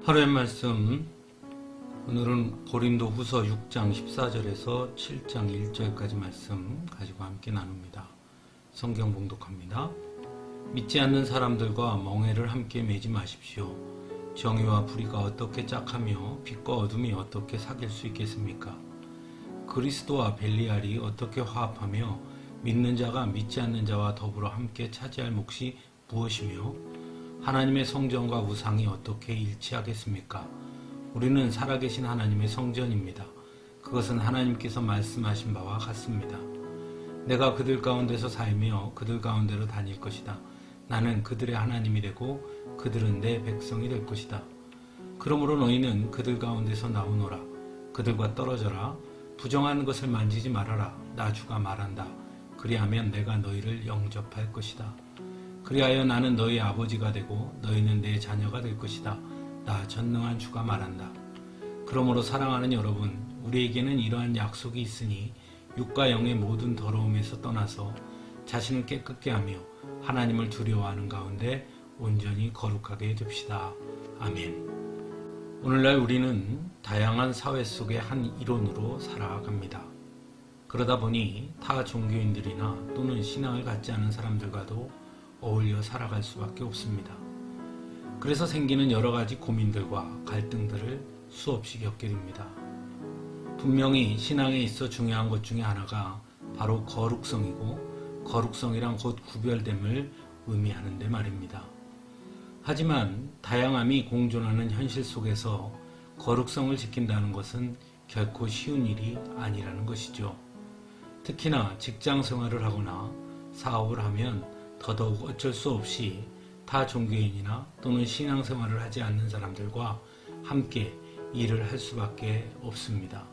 하루의 말씀, 오늘은 고린도후서 6장 14절에서 7장 1절까지 말씀 가지고 함께 나눕니다. 성경 봉독합니다. 믿지 않는 사람들과 멍에를 함께 매지 마십시오. 정의와 불의가 어떻게 짝하며 빛과 어둠이 어떻게 사귈 수 있겠습니까? 그리스도와 벨리알이 어떻게 화합하며 믿는 자가 믿지 않는 자와 더불어 함께 차지할 몫이 무엇이며 하나님의 성전과 우상이 어떻게 일치하겠습니까? 우리는 살아계신 하나님의 성전입니다. 그것은 하나님께서 말씀하신 바와 같습니다. 내가 그들 가운데서 살며 그들 가운데로 다닐 것이다. 나는 그들의 하나님이 되고 그들은 내 백성이 될 것이다. 그러므로 너희는 그들 가운데서 나오너라. 그들과 떨어져라. 부정한 것을 만지지 말아라. 나 주가 말한다. 그리하면 내가 너희를 영접할 것이다. 그리하여 나는 너희 아버지가 되고 너희는 내 자녀가 될 것이다. 나 전능한 주가 말한다. 그러므로 사랑하는 여러분, 우리에게는 이러한 약속이 있으니 육과 영의 모든 더러움에서 떠나서 자신을 깨끗게 하며 하나님을 두려워하는 가운데 온전히 거룩하게 됩시다. 아멘. 오늘날 우리는 다양한 사회 속의 한 일원으로 살아갑니다. 그러다 보니 타 종교인들이나 또는 신앙을 갖지 않은 사람들과도 어울려 살아갈 수밖에 없습니다. 그래서 생기는 여러 가지 고민들과 갈등들을 수없이 겪게 됩니다. 분명히 신앙에 있어 중요한 것 중에 하나가 바로 거룩성이고, 거룩성이란 곧 구별됨을 의미하는데 말입니다. 하지만 다양함이 공존하는 현실 속에서 거룩성을 지킨다는 것은 결코 쉬운 일이 아니라는 것이죠. 특히나 직장 생활을 하거나 사업을 하면 더더욱 어쩔 수 없이 타 종교인이나 또는 신앙생활을 하지 않는 사람들과 함께 일을 할 수밖에 없습니다.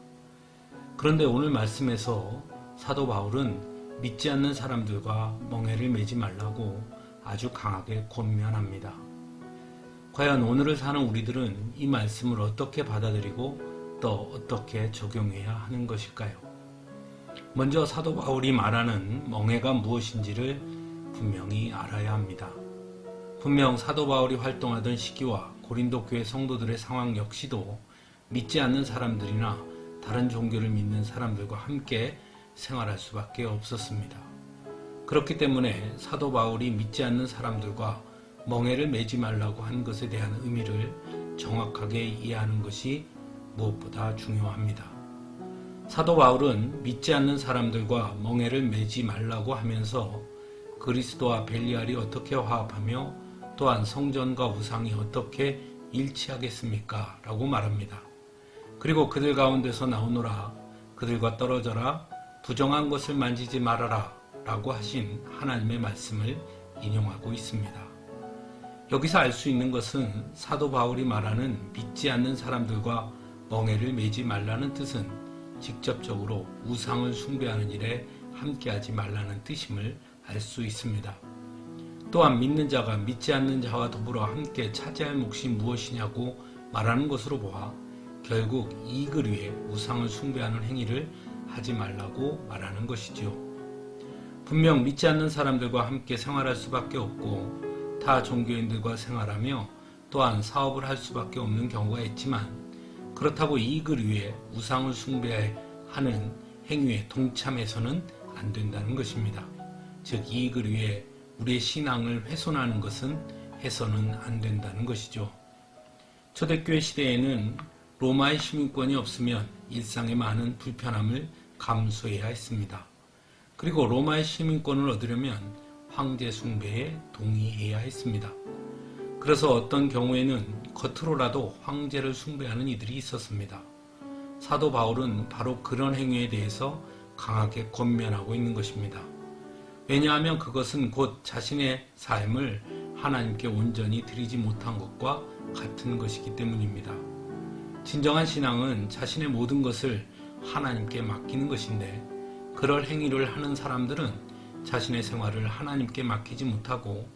그런데 오늘 말씀에서 사도 바울은 믿지 않는 사람들과 멍에를 매지 말라고 아주 강하게 권면합니다. 과연 오늘을 사는 우리들은 이 말씀을 어떻게 받아들이고 또 어떻게 적용해야 하는 것일까요? 먼저 사도 바울이 말하는 멍에가 무엇인지를 분명히 알아야 합니다. 분명 사도 바울이 활동하던 시기와 고린도 교회 성도들의 상황 역시도 믿지 않는 사람들이나 다른 종교를 믿는 사람들과 함께 생활할 수밖에 없었습니다. 그렇기 때문에 사도 바울이 믿지 않는 사람들과 멍에를 매지 말라고 한 것에 대한 의미를 정확하게 이해하는 것이 무엇보다 중요합니다. 사도 바울은 믿지 않는 사람들과 멍에를 매지 말라고 하면서 그리스도와 벨리알이 어떻게 화합하며 또한 성전과 우상이 어떻게 일치하겠습니까? 라고 말합니다. 그리고 그들 가운데서 나오노라. 그들과 떨어져라. 부정한 것을 만지지 말아라. 라고 하신 하나님의 말씀을 인용하고 있습니다. 여기서 알 수 있는 것은 사도 바울이 말하는 믿지 않는 사람들과 멍에를 매지 말라는 뜻은 직접적으로 우상을 숭배하는 일에 함께하지 말라는 뜻임을 알 수 있습니다. 또한 믿는 자가 믿지 않는 자와 더불어 함께 차지할 몫이 무엇이냐고 말하는 것으로 보아 결국 이익을 위해 우상을 숭배하는 행위를 하지 말라고 말하는 것이지요. 분명 믿지 않는 사람들과 함께 생활할 수밖에 없고 타 종교인들과 생활하며 또한 사업을 할 수밖에 없는 경우가 있지만 그렇다고 이익을 위해 우상을 숭배하는 행위에 동참해서는 안 된다는 것입니다. 즉 이익을 위해 우리의 신앙을 훼손하는 것은 해서는 안 된다는 것이죠. 초대교회 시대에는 로마의 시민권이 없으면 일상의 많은 불편함을 감수해야 했습니다. 그리고 로마의 시민권을 얻으려면 황제 숭배에 동의해야 했습니다. 그래서 어떤 경우에는 겉으로라도 황제를 숭배하는 이들이 있었습니다. 사도 바울은 바로 그런 행위에 대해서 강하게 권면하고 있는 것입니다. 왜냐하면 그것은 곧 자신의 삶을 하나님께 온전히 드리지 못한 것과 같은 것이기 때문입니다. 진정한 신앙은 자신의 모든 것을 하나님께 맡기는 것인데 그럴 행위를 하는 사람들은 자신의 생활을 하나님께 맡기지 못하고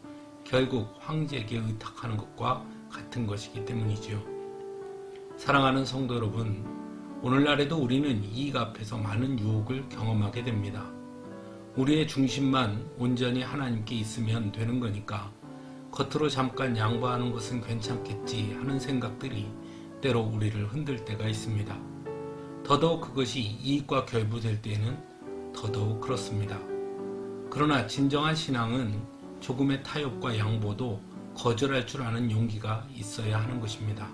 결국 황제에게 의탁하는 것과 같은 것이기 때문이지요. 사랑하는 성도 여러분, 오늘날에도 우리는 이익 앞에서 많은 유혹을 경험하게 됩니다. 우리의 중심만 온전히 하나님께 있으면 되는 거니까 겉으로 잠깐 양보하는 것은 괜찮겠지 하는 생각들이 때로 우리를 흔들 때가 있습니다. 더더욱 그것이 이익과 결부될 때에는 더더욱 그렇습니다. 그러나 진정한 신앙은 조금의 타협과 양보도 거절할 줄 아는 용기가 있어야 하는 것입니다.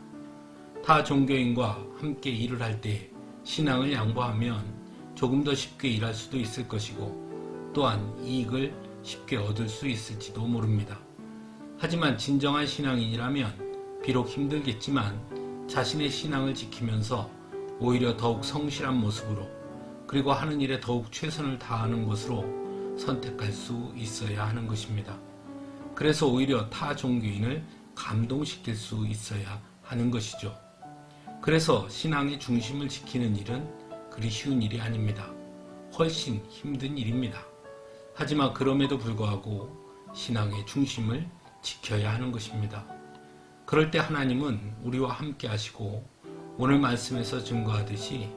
타 종교인과 함께 일을 할 때 신앙을 양보하면 조금 더 쉽게 일할 수도 있을 것이고 또한 이익을 쉽게 얻을 수 있을지도 모릅니다. 하지만 진정한 신앙인이라면 비록 힘들겠지만 자신의 신앙을 지키면서 오히려 더욱 성실한 모습으로 그리고 하는 일에 더욱 최선을 다하는 것으로 선택할 수 있어야 하는 것입니다. 그래서 오히려 타 종교인을 감동시킬 수 있어야 하는 것이죠. 그래서 신앙의 중심을 지키는 일은 그리 쉬운 일이 아닙니다. 훨씬 힘든 일입니다. 하지만 그럼에도 불구하고 신앙의 중심을 지켜야 하는 것입니다. 그럴 때 하나님은 우리와 함께 하시고 오늘 말씀에서 증거하듯이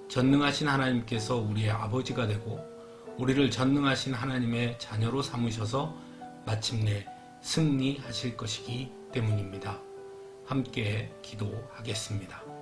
전능하신 하나님께서 우리의 아버지가 되고 우리를 전능하신 하나님의 자녀로 삼으셔서 마침내 승리하실 것이기 때문입니다. 함께 기도하겠습니다.